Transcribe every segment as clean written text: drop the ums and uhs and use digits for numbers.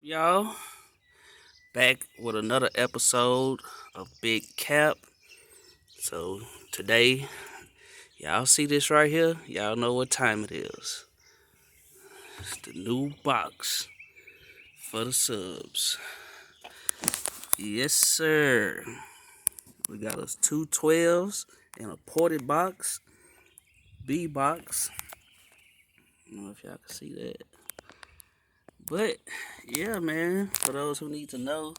Y'all? Back with another episode of Big Kapp. So today, y'all see this right here? Y'all know what time it is. It's the new box for the subs. Yes, sir. We got us two 12s and a ported box. B box. I don't know if y'all can see that. But yeah, man, for those who need to know,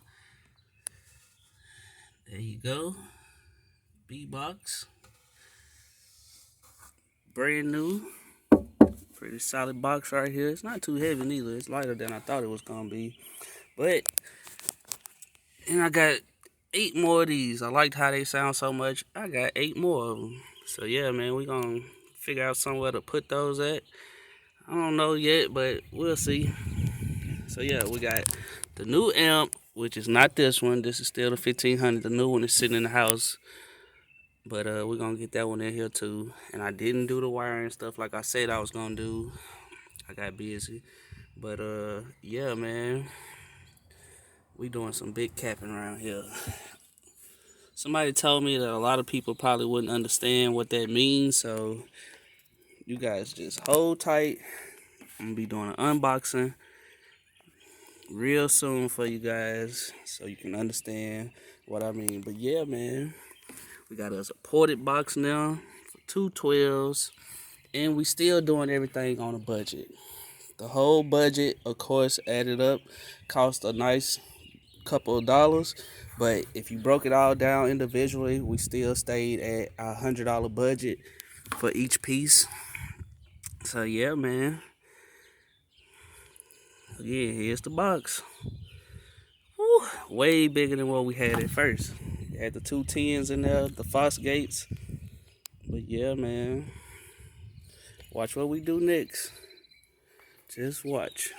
there you go. B box. Brand new. Pretty solid box right here. It's not too heavy neither. It's lighter than I thought it was gonna be. But and I got 8 more of these. I liked how they sound so much. I got 8 more of them. So yeah, man, we gonna figure out somewhere to put those at. I don't know yet, but we'll see. So yeah, we got the new amp, which is not this one. This is still the 1500. The new one is sitting in the house. But we're gonna get that one in here too. And I didn't do the wiring stuff like I said I was gonna do. I got busy. But yeah, man, we doing some big capping around here. Somebody told me that a lot of people probably wouldn't understand what that means, so you guys just hold tight. I'm gonna be doing an unboxing real soon for you guys so you can understand what I mean. But yeah, man, we got us a ported box now for two 12s, and we still doing everything on a budget. The whole budget, of course, added up, cost a nice couple of dollars, but if you broke it all down individually, we still stayed at a $100 budget for each piece. So yeah, man. Again, here's the box. Woo, way bigger than what we had at first. We had the two 10s in there, the Fox gates. But yeah, man. Watch what we do next. Just watch.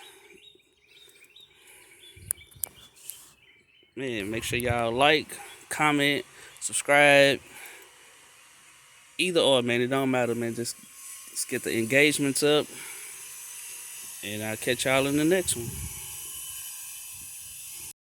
Man, make sure y'all like, comment, subscribe. Either or, man. It don't matter, man. Just get the engagements up. And I'll catch y'all in the next one.